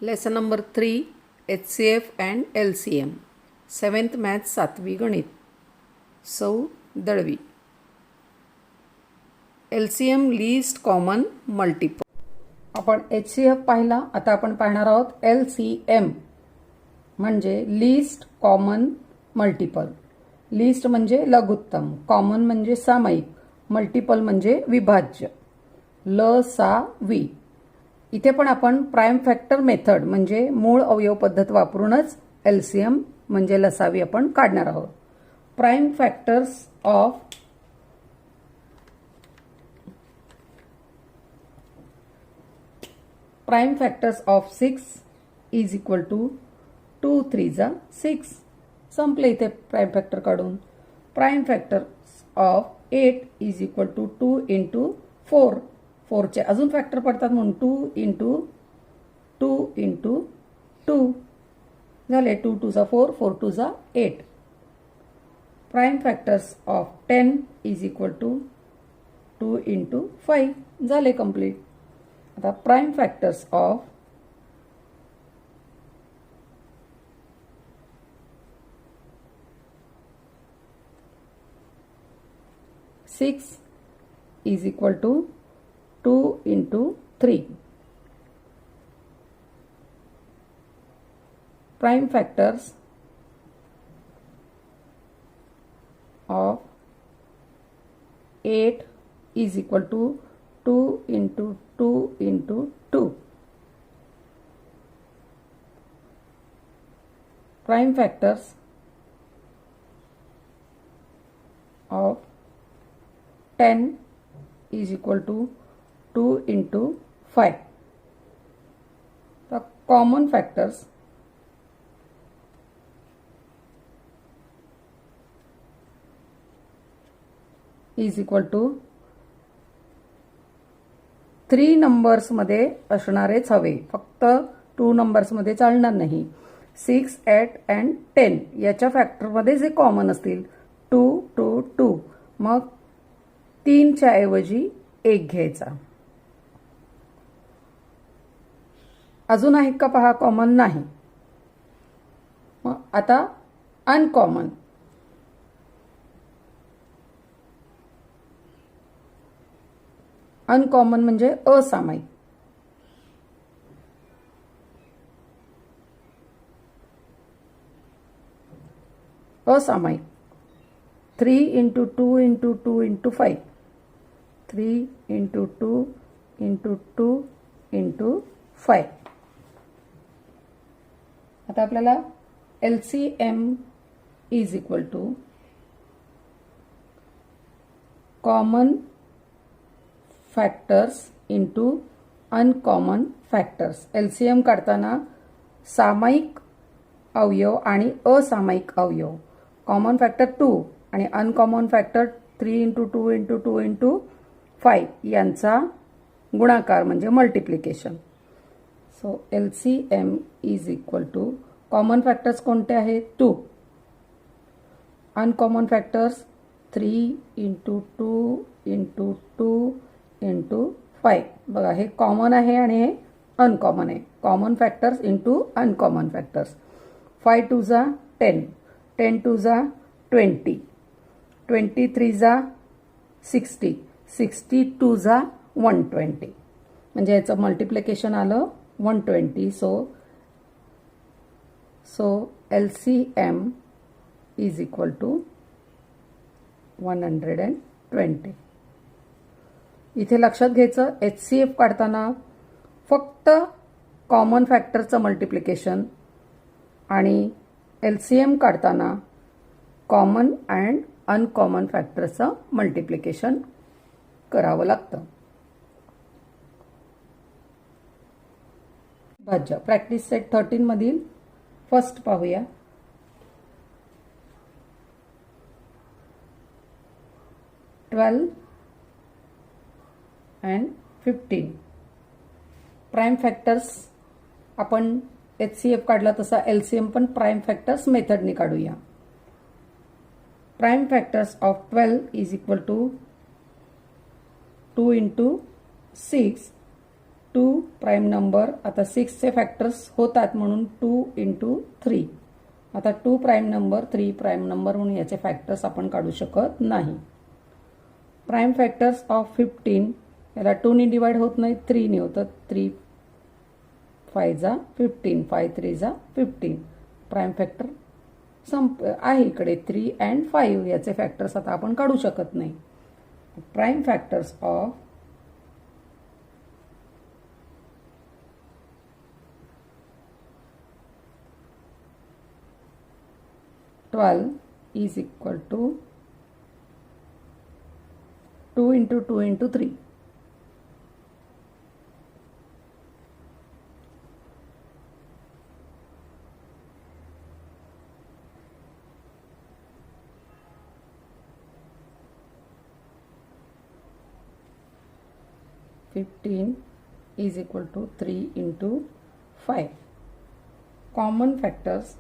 Lesson number 3 HCF and LCM 7th math 7वी गणित सौ Dalvi. LCM list common multiple. आपण HCF पाहिला, आता आपण पाहणार आहोत LCM म्हणजे लिस्ट कॉमन मल्टिपल. लिस्ट म्हणजे लघुत्तम, कॉमन म्हणजे सामायिक, मल्टिपल म्हणजे विभाज्य. LCM. इथे पण आपण प्राइम फॅक्टर मेथड म्हणजे मूळ अवयव पद्धत वापरूनच LCM म्हणजे लसावी आपण काढणार आहोत. Prime factors of 6 is equal to 2 3 जा 6. संपले इथे प्राइम फॅक्टर काढून. Prime factors of 8 is equal to 2 into 4. 4चे अजून फॅक्टर पडतात म्हणून 2 इंटू 2 इंटू 2 झाले. 2 2 जा 4, 4 2 जा 8. Prime factors of 10 is equal to 2 into 5 झाले कंप्लीट. आता prime factors of 6 is equal to 2 into 3. Prime factors of 8 is equal to 2 into 2 into 2. Prime factors of 10 is equal to 2 into 5. The common factors is equal to 3 numbers मध्ये असणारेच हवे, फक्त 2 numbers मध्ये चालणार नाही. 6 8 and 10 याच्या factor मध्ये जे common असतील 2 2 2, मग 3च्या ऐवजी 1 घ्यायचा. अजून आहे का पहा, कॉमन नाही. मग आता अनकॉमन. अनकॉमन म्हणजे असामायिक. असामायिक 3 into 2 into 2 into 5. 3 into 2 into 2 into 5. आता आपल्याला LCM is equal to common factors into uncommon factors. LCM काढताना सामायिक अवयव आणि असामायिक अवयव, कॉमन फॅक्टर 2 आणि uncommon factor 3 into 2 into 2 into 5 यांचा गुणाकार म्हणजे multiplication. So LCM is equal to common factors कोणते आहेत 2, uncommon factors 3 into 2 into 2 into 5. बघा हे कॉमन आहे आणि हे अनकॉमन आहे. Common factors into uncommon factors. 5 2 जा 10, 10 2 जा 20, 23 जा 60, 62 जा 120. म्हणजे याचं मल्टिप्लिकेशन आलं 120. So LCM is equal to 120. इथे लक्षात घ्यायचं, HCF काढताना फक्त कॉमन फॅक्टरचं मल्टिप्लिकेशन आणि LCM काढताना कॉमन अँड अनकॉमन फॅक्टरचं मल्टिप्लिकेशन करावं लागतं. भाज्य प्रॅक्टिस सेट 13 मधील फर्स्ट पाहूया. Twelve and 15. प्राइम फॅक्टर्स आपण HCF काढला तसा LCM पण प्राइम फॅक्टर्स मेथडने काढूया. Prime factors of 12 is equal to 2 into 6 two prime number, आता 6चे फॅक्टर्स होतात म्हणून 2 × 3. आता 2 प्राईम नंबर 3 प्राईम नंबर म्हणून याचे फॅक्टर्स आपण काढू शकत नाही. प्राईम फॅक्टर्स ऑफ 15, याला 2 ने डिवाइड होत नाही, 3 ने होतं. 3 5 जा 15, 5 3 जा 15. प्राईम फॅक्टर आहे इकडे 3 and 5, याचे फॅक्टर्स आता आपण काढू शकत नाही. Prime factors of 12 is equal to 2 × 2 × 3. (15) is equal to 3 × 5. Common factors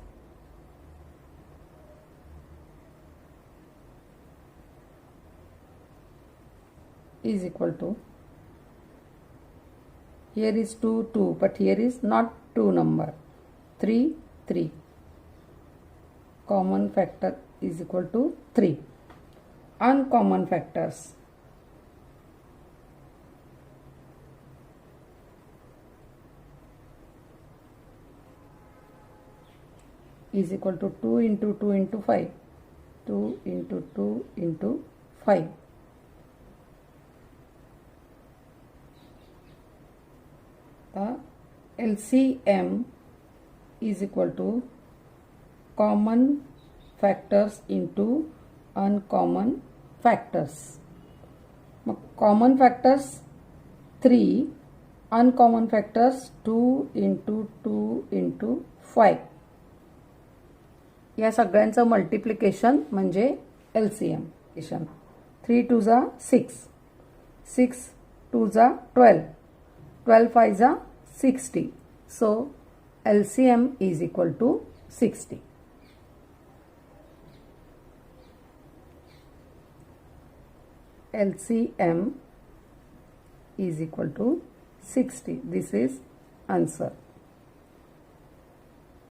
is equal to, here is 2 2, but here is not 2 number, 3 3. Common factor is equal to 3. Uncommon factors is equal to 2 × 2 × 5. 2 × 2 × 5. LCM is equal to common factors into uncommon factors. Common factors 3, uncommon factors 2 × 2 × 5. या सगळ्यांचं multiplication म्हणजे LCM. 3 2 जा 6, 6 2 जा 12, 12 5 जा 60. So LCM is equal to 60. LCM is equal to 60. This is answer.